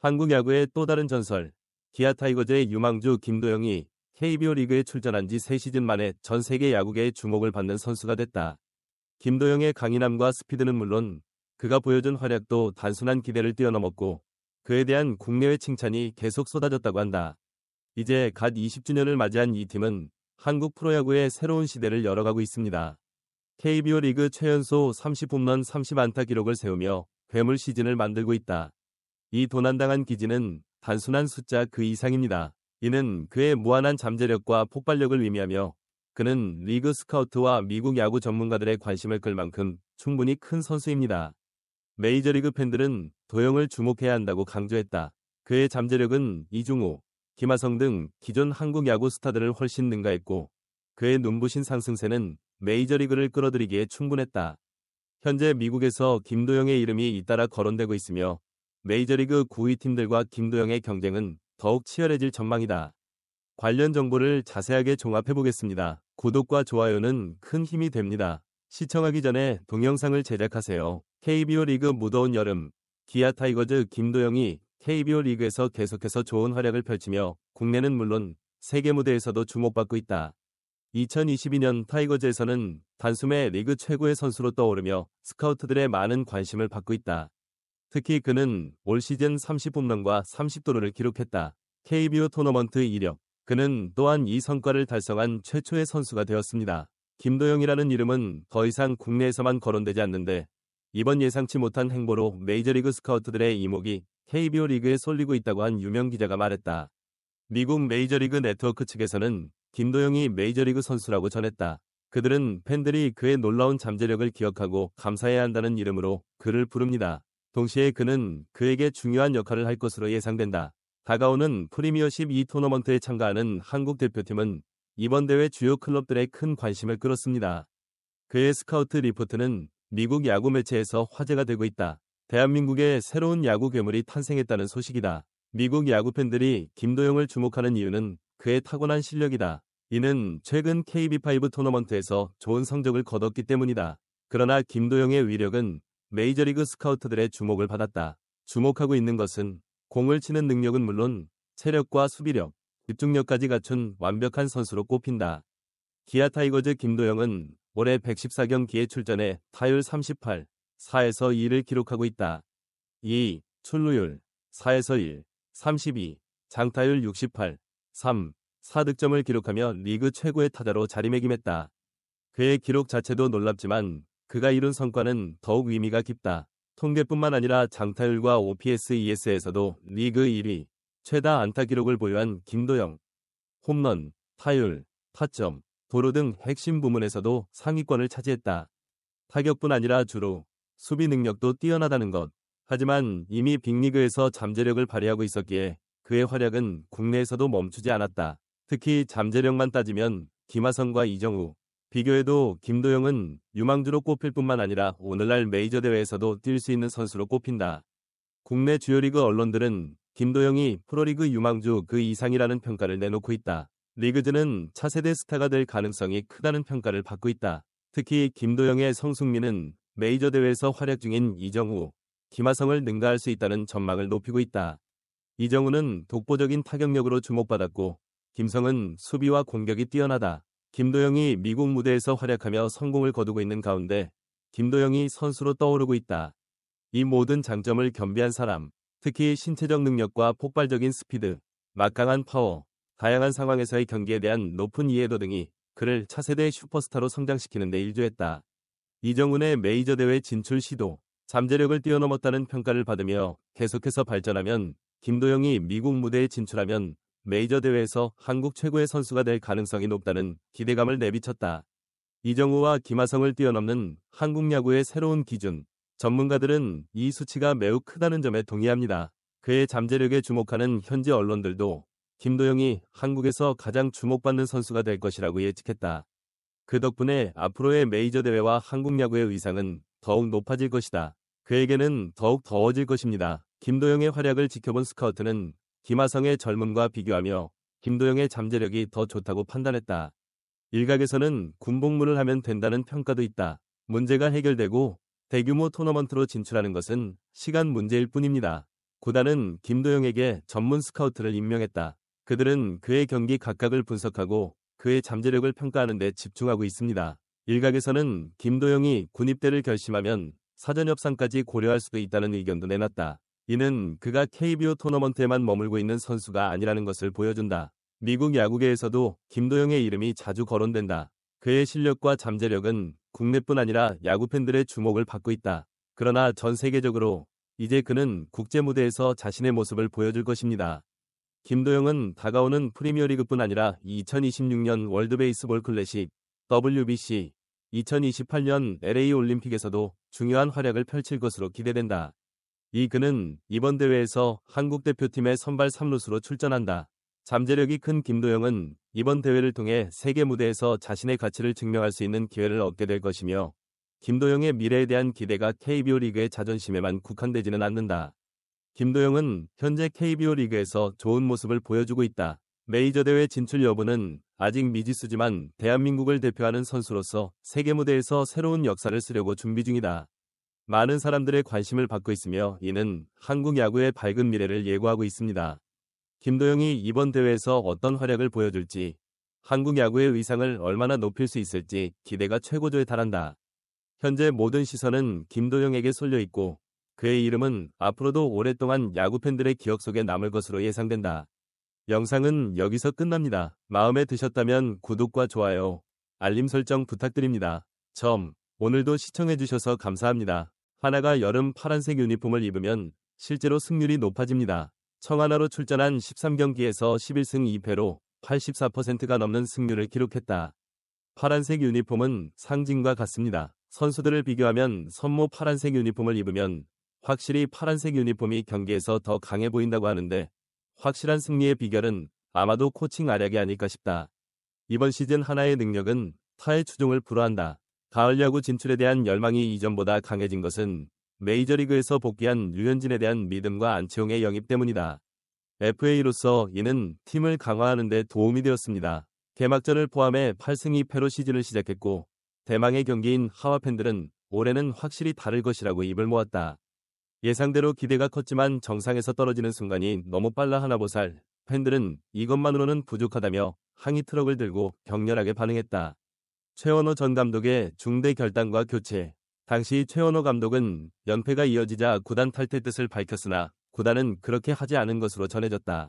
한국 야구의 또 다른 전설, 기아 타이거즈의 유망주 김도영이 KBO 리그에 출전한 지 3시즌 만에 전 세계 야구계의 주목을 받는 선수가 됐다. 김도영의 강인함과 스피드는 물론 그가 보여준 활약도 단순한 기대를 뛰어넘었고 그에 대한 국내외 칭찬이 계속 쏟아졌다고 한다. 이제 갓 20주년을 맞이한 이 팀은 한국 프로야구의 새로운 시대를 열어가고 있습니다. KBO 리그 최연소 30홈런 30안타 기록을 세우며 괴물 시즌을 만들고 있다. 이 도난당한 기지는 단순한 숫자 그 이상입니다. 이는 그의 무한한 잠재력과 폭발력을 의미하며 그는 리그 스카우트와 미국 야구 전문가들의 관심을 끌 만큼 충분히 큰 선수입니다. 메이저리그 팬들은 도영을 주목해야 한다고 강조했다. 그의 잠재력은 이중우, 김하성 등 기존 한국 야구 스타들을 훨씬 능가했고 그의 눈부신 상승세는 메이저리그를 끌어들이기에 충분했다. 현재 미국에서 김도영의 이름이 잇따라 거론되고 있으며 메이저리그 9위 팀들과 김도영의 경쟁은 더욱 치열해질 전망이다. 관련 정보를 자세하게 종합해보겠습니다. 구독과 좋아요는 큰 힘이 됩니다. 시청하기 전에 동영상을 제작하세요. KBO 리그 무더운 여름, 기아 타이거즈 김도영이 KBO 리그에서 계속해서 좋은 활약을 펼치며 국내는 물론 세계 무대에서도 주목받고 있다. 2022년 타이거즈에서는 단숨에 리그 최고의 선수로 떠오르며 스카우트들의 많은 관심을 받고 있다. 특히 그는 올 시즌 30홈런과 30도루를 기록했다. KBO 토너먼트 이력. 그는 또한 이 성과를 달성한 최초의 선수가 되었습니다. 김도영이라는 이름은 더 이상 국내에서만 거론되지 않는데 이번 예상치 못한 행보로 메이저리그 스카우트들의 이목이 KBO 리그에 쏠리고 있다고 한 유명 기자가 말했다. 미국 메이저리그 네트워크 측에서는 김도영이 메이저리그 선수라고 전했다. 그들은 팬들이 그의 놀라운 잠재력을 기억하고 감사해야 한다는 이름으로 그를 부릅니다. 동시에 그는 그에게 중요한 역할을 할 것으로 예상된다. 다가오는 프리미어십 2 토너먼트에 참가하는 한국 대표팀은 이번 대회 주요 클럽들의 큰 관심을 끌었습니다. 그의 스카우트 리포트는 미국 야구 매체에서 화제가 되고 있다. 대한민국의 새로운 야구 괴물이 탄생했다는 소식이다. 미국 야구 팬들이 김도영을 주목하는 이유는 그의 타고난 실력이다. 이는 최근 KB5 토너먼트에서 좋은 성적을 거뒀기 때문이다. 그러나 김도영의 위력은 메이저리그 스카우트들의 주목을 받았다. 주목하고 있는 것은 공을 치는 능력은 물론 체력과 수비력, 집중력까지 갖춘 완벽한 선수로 꼽힌다. 기아 타이거즈 김도영은 올해 114경기에 출전해 타율 38, 4에서 2를 기록하고 있다. 2. 출루율 4에서 1, 32, 장타율 68, 3, 4득점을 기록하며 리그 최고의 타자로 자리매김했다. 그의 기록 자체도 놀랍지만 그가 이룬 성과는 더욱 의미가 깊다. 통계뿐만 아니라 장타율과 OPS-ES에서도 리그 1위, 최다 안타 기록을 보유한 김도영. 홈런, 타율, 타점, 도루 등 핵심 부문에서도 상위권을 차지했다. 타격뿐 아니라 주루, 수비 능력도 뛰어나다는 것. 하지만 이미 빅리그에서 잠재력을 발휘하고 있었기에 그의 활약은 국내에서도 멈추지 않았다. 특히 잠재력만 따지면 김하성과 이정우, 비교해도 김도영은 유망주로 꼽힐 뿐만 아니라 오늘날 메이저 대회에서도 뛸 수 있는 선수로 꼽힌다. 국내 주요 리그 언론들은 김도영이 프로리그 유망주 그 이상이라는 평가를 내놓고 있다. 리그즈는 차세대 스타가 될 가능성이 크다는 평가를 받고 있다. 특히 김도영의 성숙미는 메이저 대회에서 활약 중인 이정우, 김하성을 능가할 수 있다는 전망을 높이고 있다. 이정우는 독보적인 타격력으로 주목받았고 김성은 수비와 공격이 뛰어나다. 김도영이 미국 무대에서 활약하며 성공을 거두고 있는 가운데 김도영이 선수로 떠오르고 있다. 이 모든 장점을 겸비한 사람, 특히 신체적 능력과 폭발적인 스피드, 막강한 파워, 다양한 상황에서의 경기에 대한 높은 이해도 등이 그를 차세대 슈퍼스타로 성장시키는 데 일조했다. 이정훈의 메이저 대회 진출 시도, 잠재력을 뛰어넘었다는 평가를 받으며 계속해서 발전하면 김도영이 미국 무대에 진출하면 메이저 대회에서 한국 최고의 선수가 될 가능성이 높다는 기대감을 내비쳤다. 이정우와 김하성을 뛰어넘는 한국 야구의 새로운 기준. 전문가들은 이 수치가 매우 크다는 점에 동의합니다. 그의 잠재력에 주목하는 현지 언론들도 김도영이 한국에서 가장 주목받는 선수가 될 것이라고 예측했다. 그 덕분에 앞으로의 메이저 대회와 한국 야구의 위상은 더욱 높아질 것이다. 그에게는 더욱 더워질 것입니다. 김도영의 활약을 지켜본 스카우트는 김하성의 젊음과 비교하며 김도영의 잠재력이 더 좋다고 판단했다. 일각에서는 군복무를 하면 된다는 평가도 있다. 문제가 해결되고 대규모 토너먼트로 진출하는 것은 시간 문제일 뿐입니다. 구단은 김도영에게 전문 스카우트를 임명했다. 그들은 그의 경기 각각을 분석하고 그의 잠재력을 평가하는 데 집중하고 있습니다. 일각에서는 김도영이 군입대를 결심하면 사전 협상까지 고려할 수도 있다는 의견도 내놨다. 이는 그가 KBO 토너먼트에만 머물고 있는 선수가 아니라는 것을 보여준다. 미국 야구계에서도 김도영의 이름이 자주 거론된다. 그의 실력과 잠재력은 국내뿐 아니라 야구 팬들의 주목을 받고 있다. 그러나 전 세계적으로 이제 그는 국제 무대에서 자신의 모습을 보여줄 것입니다. 김도영은 다가오는 프리미어리그뿐 아니라 2026년 월드베이스볼 클래식, WBC, 2028년 LA 올림픽에서도 중요한 활약을 펼칠 것으로 기대된다. 그는 이번 대회에서 한국 대표팀의 선발 3루수로 출전한다. 잠재력이 큰 김도영은 이번 대회를 통해 세계 무대에서 자신의 가치를 증명할 수 있는 기회를 얻게 될 것이며 김도영의 미래에 대한 기대가 KBO 리그의 자존심에만 국한되지는 않는다. 김도영은 현재 KBO 리그에서 좋은 모습을 보여주고 있다. 메이저 대회 진출 여부는 아직 미지수지만 대한민국을 대표하는 선수로서 세계 무대에서 새로운 역사를 쓰려고 준비 중이다. 많은 사람들의 관심을 받고 있으며 이는 한국 야구의 밝은 미래를 예고하고 있습니다. 김도영이 이번 대회에서 어떤 활약을 보여줄지, 한국 야구의 의상을 얼마나 높일 수 있을지 기대가 최고조에 달한다. 현재 모든 시선은 김도영에게 쏠려 있고 그의 이름은 앞으로도 오랫동안 야구 팬들의 기억 속에 남을 것으로 예상된다. 영상은 여기서 끝납니다. 마음에 드셨다면 구독과 좋아요, 알림 설정 부탁드립니다. 오늘도 시청해주셔서 감사합니다. 하나가 여름 파란색 유니폼을 입으면 실제로 승률이 높아집니다. 청하나로 출전한 13경기에서 11승 2패로 84%가 넘는 승률을 기록했다. 파란색 유니폼은 상징과 같습니다. 선수들을 비교하면 선모 파란색 유니폼을 입으면 확실히 파란색 유니폼이 경기에서 더 강해 보인다고 하는데 확실한 승리의 비결은 아마도 코칭 활약이 아닐까 싶다. 이번 시즌 하나의 능력은 타의 추종을 불허한다. 가을 야구 진출에 대한 열망이 이전보다 강해진 것은 메이저리그에서 복귀한 류현진에 대한 믿음과 안치홍의 영입 때문이다. FA로서 이는 팀을 강화하는 데 도움이 되었습니다. 개막전을 포함해 8승 2패로 시즌을 시작했고 대망의 경기인 하와 팬들은 올해는 확실히 다를 것이라고 입을 모았다. 예상대로 기대가 컸지만 정상에서 떨어지는 순간이 너무 빨라 하나보살. 팬들은 이것만으로는 부족하다며 항의 트럭을 들고 격렬하게 반응했다. 최원호 전 감독의 중대 결단과 교체. 당시 최원호 감독은 연패가 이어지자 구단 탈퇴 뜻을 밝혔으나 구단은 그렇게 하지 않은 것으로 전해졌다.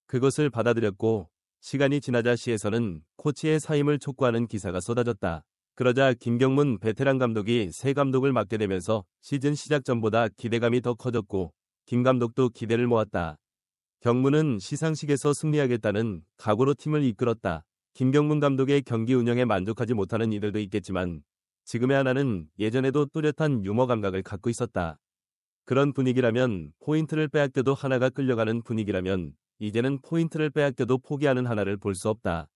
그것을 받아들였고 시간이 지나자 시에서는 코치의 사임을 촉구하는 기사가 쏟아졌다. 그러자 김경문 베테랑 감독이 새 감독을 맡게 되면서 시즌 시작 전보다 기대감이 더 커졌고 김 감독도 기대를 모았다. 경문은 시상식에서 승리하겠다는 각오로 팀을 이끌었다. 김경문 감독의 경기 운영에 만족하지 못하는 이들도 있겠지만 지금의 하나는 예전에도 뚜렷한 유머 감각을 갖고 있었다. 그런 분위기라면 포인트를 빼앗겨도 하나가 끌려가는 분위기라면 이제는 포인트를 빼앗겨도 포기하는 하나를 볼 수 없다.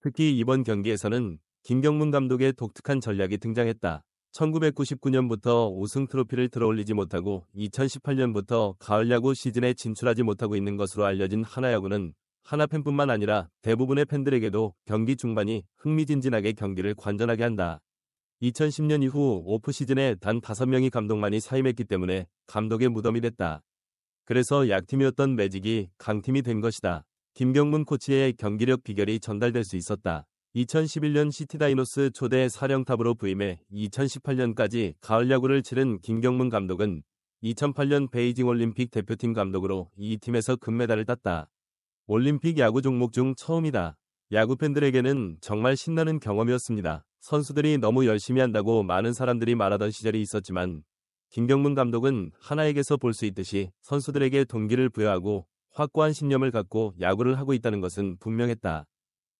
특히 이번 경기에서는 김경문 감독의 독특한 전략이 등장했다. 1999년부터 우승 트로피를 들어올리지 못하고 2018년부터 가을 야구 시즌에 진출하지 못하고 있는 것으로 알려진 하나야구는 하나 팬뿐만 아니라 대부분의 팬들에게도 경기 중반이 흥미진진하게 경기를 관전하게 한다. 2010년 이후 오프 시즌에 단 5명의 감독만이 사임했기 때문에 감독의 무덤이 됐다. 그래서 약팀이었던 매직이 강팀이 된 것이다. 김경문 코치의 경기력 비결이 전달될 수 있었다. 2011년 시티다이노스 초대 사령탑으로 부임해 2018년까지 가을 야구를 치른 김경문 감독은 2008년 베이징 올림픽 대표팀 감독으로 이 팀에서 금메달을 땄다. 올림픽 야구 종목 중 처음이다. 야구 팬들에게는 정말 신나는 경험이었습니다. 선수들이 너무 열심히 한다고 많은 사람들이 말하던 시절이 있었지만 김경문 감독은 하나에게서 볼 수 있듯이 선수들에게 동기를 부여하고 확고한 신념을 갖고 야구를 하고 있다는 것은 분명했다.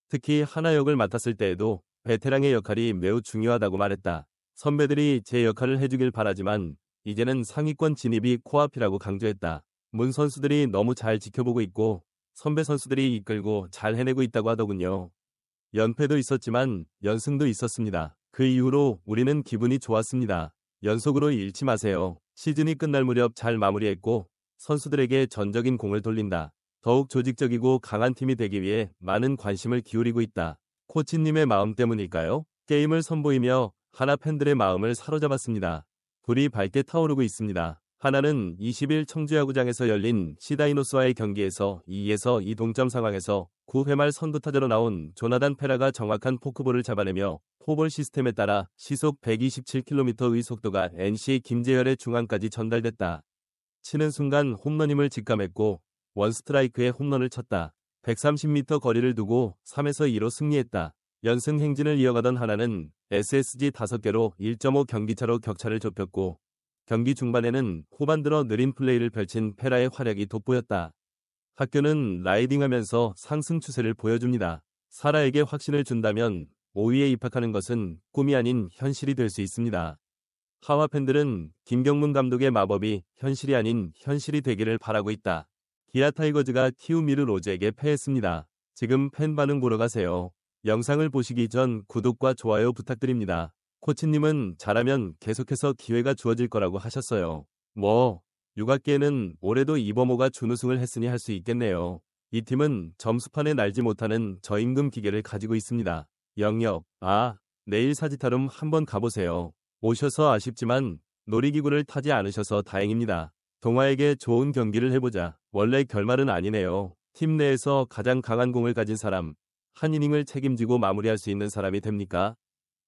특히 하나 역을 맡았을 때에도 베테랑의 역할이 매우 중요하다고 말했다. 선배들이 제 역할을 해주길 바라지만 이제는 상위권 진입이 코앞이라고 강조했다. 문 선수들이 너무 잘 지켜보고 있고 선배 선수들이 이끌고 잘 해내고 있다고 하더군요. 연패도 있었지만 연승도 있었습니다. 그 이후로 우리는 기분이 좋았습니다. 연속으로 잃지 마세요. 시즌이 끝날 무렵 잘 마무리했고 선수들에게 전적인 공을 돌린다. 더욱 조직적이고 강한 팀이 되기 위해 많은 관심을 기울이고 있다. 코치님의 마음 때문일까요? 게임을 선보이며 하나 팬들의 마음을 사로잡았습니다. 불이 밝게 타오르고 있습니다. 하나는 20일 청주야구장에서 열린 시다이노스와의 경기에서 2에서 2 동점 상황에서 9회 말 선두타자로 나온 조나단 페라가 정확한 포크볼을 잡아내며 포볼 시스템에 따라 시속 127km의 속도가 NC 김재열의 중앙까지 전달됐다. 치는 순간 홈런임을 직감했고 원스트라이크에 홈런을 쳤다. 130m 거리를 두고 3에서 2로 승리했다. 연승 행진을 이어가던 하나는 SSG 5개로 1.5 경기차로 격차를 좁혔고 경기 중반에는 후반 들어 느린 플레이를 펼친 페라의 활약이 돋보였다. 학교는 라이딩하면서 상승 추세를 보여줍니다. 사라에게 확신을 준다면 5위에 입학하는 것은 꿈이 아닌 현실이 될 수 있습니다. 하와 팬들은 김경문 감독의 마법이 현실이 아닌 현실이 되기를 바라고 있다. 기아 타이거즈가 키우미르 로즈에게 패했습니다. 지금 팬 반응 보러 가세요. 영상을 보시기 전 구독과 좋아요 부탁드립니다. 코치님은 잘하면 계속해서 기회가 주어질 거라고 하셨어요. 육아계에는 올해도 이범호가 준우승을 했으니 할 수 있겠네요. 이 팀은 점수판에 날지 못하는 저임금 기계를 가지고 있습니다. 영역, 내일 사지타름 한번 가보세요. 오셔서 아쉽지만 놀이기구를 타지 않으셔서 다행입니다. 동아에게 좋은 경기를 해보자. 원래 결말은 아니네요. 팀 내에서 가장 강한 공을 가진 사람, 한 이닝을 책임지고 마무리할 수 있는 사람이 됩니까?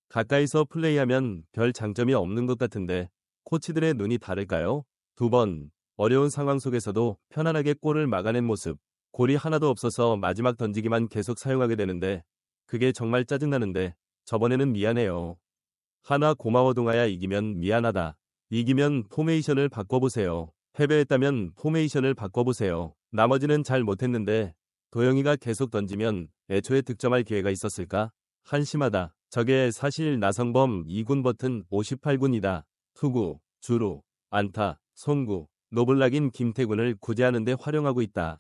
가까이서 플레이하면 별 장점이 없는 것 같은데 코치들의 눈이 다를까요? 2번, 어려운 상황 속에서도 편안하게 골을 막아낸 모습. 골이 하나도 없어서 마지막 던지기만 계속 사용하게 되는데 그게 정말 짜증나는데 저번에는 미안해요. 하나 고마워 동아야. 이기면 미안하다. 이기면 포메이션을 바꿔보세요. 패배했다면 포메이션을 바꿔보세요. 나머지는 잘 못했는데 도영이가 계속 던지면 애초에 득점할 기회가 있었을까? 한심하다. 저게 사실 나성범 2군 버튼 58군이다. 투구, 주루, 안타, 송구, 노블락인 김태군을 구제하는데 활용하고 있다.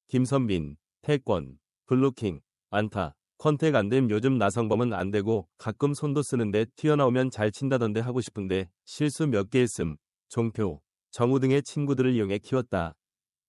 김선빈, 태권, 블로킹, 안타, 컨택 안됨. 요즘 나성범은 안되고 가끔 손도 쓰는데 튀어나오면 잘 친다던데 하고 싶은데 실수 몇 개 했음. 종표, 정우 등의 친구들을 이용해 키웠다.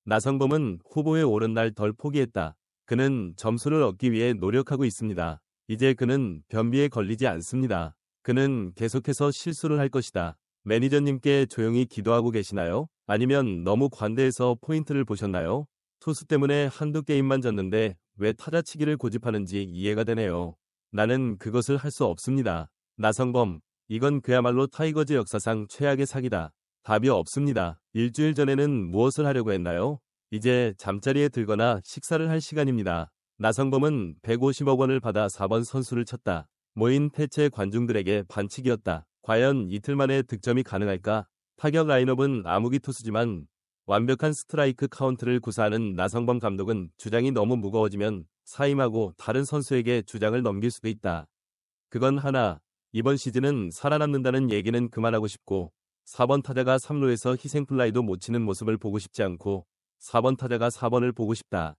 나성범은 후보에 오른 날 덜 포기했다. 그는 점수를 얻기 위해 노력하고 있습니다. 이제 그는 변비에 걸리지 않습니다. 그는 계속해서 실수를 할 것이다. 매니저님께 조용히 기도하고 계시나요? 아니면 너무 관대해서 포인트를 보셨나요? 투수 때문에 한두 게임만 졌는데 왜 타자치기를 고집하는지 이해가 되네요. 나는 그것을 할 수 없습니다. 나성범, 이건 그야말로 타이거즈 역사상 최악의 사기다. 답이 없습니다. 일주일 전에는 무엇을 하려고 했나요? 이제 잠자리에 들거나 식사를 할 시간입니다. 나성범은 150억 원을 받아 4번 선수를 쳤다. 모인 태체 관중들에게 반칙이었다. 과연 이틀 만에 득점이 가능할까? 타격 라인업은 아무기 투수지만 완벽한 스트라이크 카운트를 구사하는 나성범 감독은 주장이 너무 무거워지면 사임하고 다른 선수에게 주장을 넘길 수도 있다. 그건 하나, 이번 시즌은 살아남는다는 얘기는 그만하고 싶고 4번 타자가 3루에서 희생플라이도 못 치는 모습을 보고 싶지 않고 4번 타자가 4번을 보고 싶다.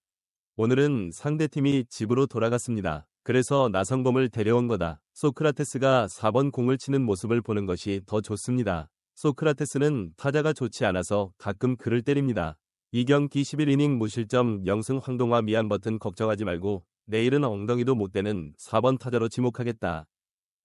오늘은 상대팀이 집으로 돌아갔습니다. 그래서 나성범을 데려온 거다. 소크라테스가 4번 공을 치는 모습을 보는 것이 더 좋습니다. 소크라테스는 타자가 좋지 않아서 가끔 그를 때립니다. 이경기 11이닝 무실점 0승 황동화 미안 버튼 걱정하지 말고 내일은 엉덩이도 못 대는 4번 타자로 지목하겠다.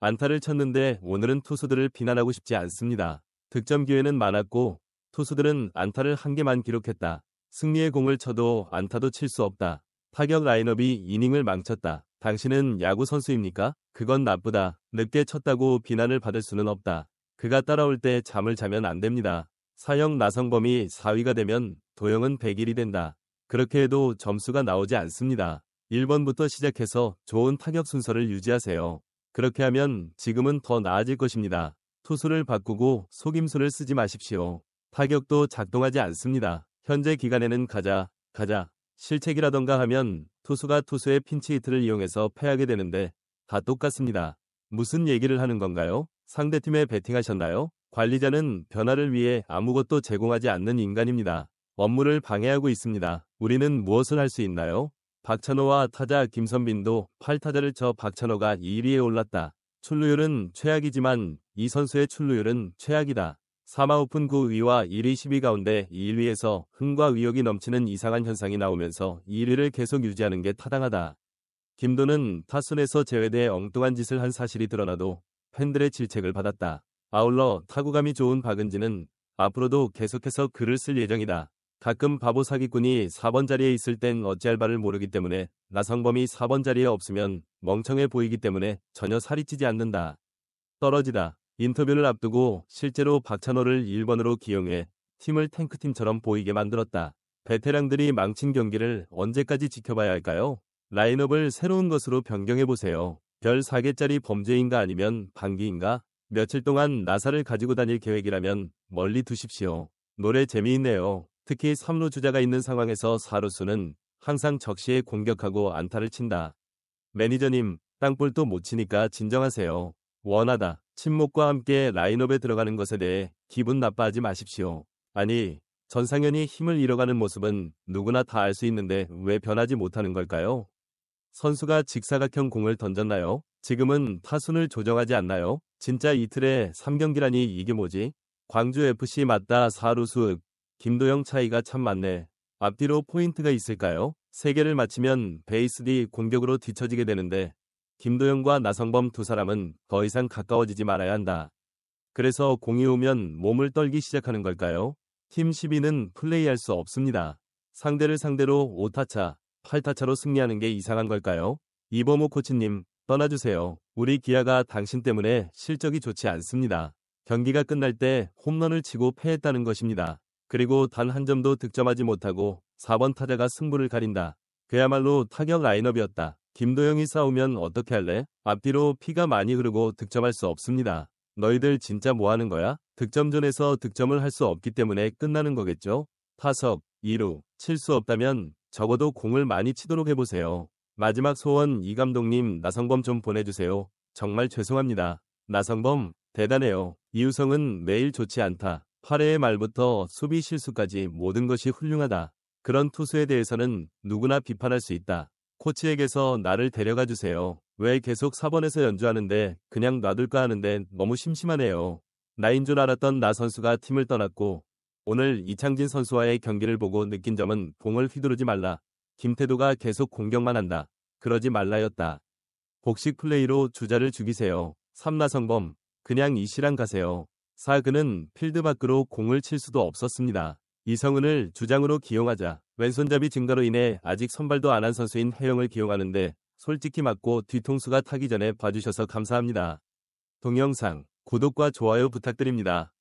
안타를 쳤는데 오늘은 투수들을 비난하고 싶지 않습니다. 득점 기회는 많았고 투수들은 안타를 한 개만 기록했다. 승리의 공을 쳐도 안타도 칠 수 없다. 타격 라인업이 이닝을 망쳤다. 당신은 야구 선수입니까? 그건 나쁘다. 늦게 쳤다고 비난을 받을 수는 없다. 그가 따라올 때 잠을 자면 안 됩니다. 사형 나성범이 4위가 되면 도영은 100일이 된다. 그렇게 해도 점수가 나오지 않습니다. 1번부터 시작해서 좋은 타격 순서를 유지하세요. 그렇게 하면 지금은 더 나아질 것입니다. 투수를 바꾸고 속임수를 쓰지 마십시오. 타격도 작동하지 않습니다. 현재 기간에는 가자, 실책이라던가 하면 투수가 투수의 핀치히트를 이용해서 패하게 되는데 다 똑같습니다. 무슨 얘기를 하는 건가요? 상대팀에 배팅하셨나요? 관리자는 변화를 위해 아무것도 제공하지 않는 인간입니다. 업무를 방해하고 있습니다. 우리는 무엇을 할 수 있나요? 박찬호와 타자 김선빈도 8타자를 쳐 박찬호가 2위에 올랐다. 출루율은 최악이지만 이 선수의 출루율은 최악이다. 3화 오픈 9위와 1위 10위 가운데 1위에서 흥과 의욕이 넘치는 이상한 현상이 나오면서 1위를 계속 유지하는 게 타당하다. 김도는 타순에서 제외돼 엉뚱한 짓을 한 사실이 드러나도 팬들의 질책을 받았다. 아울러 타구감이 좋은 박은진은 앞으로도 계속해서 글을 쓸 예정이다. 가끔 바보 사기꾼이 4번 자리에 있을 땐 어찌할 바를 모르기 때문에 나성범이 4번 자리에 없으면 멍청해 보이기 때문에 전혀 살이 찌지 않는다. 떨어지다. 인터뷰를 앞두고 실제로 박찬호를 1번으로 기용해 팀을 탱크팀처럼 보이게 만들었다. 베테랑들이 망친 경기를 언제까지 지켜봐야 할까요? 라인업을 새로운 것으로 변경해보세요. 별 4개짜리 범죄인가 아니면 방귀인가? 며칠 동안 나사를 가지고 다닐 계획이라면 멀리 두십시오. 노래 재미있네요. 특히 3루 주자가 있는 상황에서 4루수는 항상 적시에 공격하고 안타를 친다. 매니저님, 땅볼도 못 치니까 진정하세요. 원하다. 침묵과 함께 라인업에 들어가는 것에 대해 기분 나빠하지 마십시오. 아니, 전상현이 힘을 잃어가는 모습은 누구나 다 알 수 있는데 왜 변하지 못하는 걸까요? 선수가 직사각형 공을 던졌나요? 지금은 타순을 조정하지 않나요? 진짜 이틀에 3경기라니 이게 뭐지? 광주FC 맞다 4루수 김도영 차이가 참 많네. 앞뒤로 포인트가 있을까요? 3개를 맞히면 베이스 뒤 공격으로 뒤처지게 되는데 김도영과 나성범 두 사람은 더 이상 가까워지지 말아야 한다. 그래서 공이 오면 몸을 떨기 시작하는 걸까요? 팀 12는 플레이할 수 없습니다. 상대를 상대로 5타차, 8타차로 승리하는 게 이상한 걸까요? 이범호 코치님, 떠나주세요. 우리 기아가 당신 때문에 실적이 좋지 않습니다. 경기가 끝날 때 홈런을 치고 패했다는 것입니다. 그리고 단 한 점도 득점하지 못하고 4번 타자가 승부를 가린다. 그야말로 타격 라인업이었다. 김도영이 싸우면 어떻게 할래? 앞뒤로 피가 많이 흐르고 득점할 수 없습니다. 너희들 진짜 뭐하는 거야? 득점존에서 득점을 할 수 없기 때문에 끝나는 거겠죠? 타석, 2루, 칠 수 없다면 적어도 공을 많이 치도록 해보세요. 마지막 소원 이 감독님 나성범 좀 보내주세요. 정말 죄송합니다. 나성범, 대단해요. 이우성은 매일 좋지 않다. 8회의 말부터 수비 실수까지 모든 것이 훌륭하다. 그런 투수에 대해서는 누구나 비판할 수 있다. 코치에게서 나를 데려가 주세요. 왜 계속 4번에서 연주하는데 그냥 놔둘까 하는데 너무 심심하네요. 나인 줄 알았던 나 선수가 팀을 떠났고 오늘 이창진 선수와의 경기를 보고 느낀 점은 공을 휘두르지 말라. 김태도가 계속 공격만 한다. 그러지 말라였다. 복식 플레이로 주자를 죽이세요. 3나성범, 그냥 이시랑 가세요. 4 그는 필드 밖으로 공을 칠 수도 없었습니다. 이성은을 주장으로 기용하자. 왼손잡이 증가로 인해 아직 선발도 안 한 선수인 해영을 기용하는데 솔직히 맞고 뒤통수가 타기 전에 봐주셔서 감사합니다. 동영상 구독과 좋아요 부탁드립니다.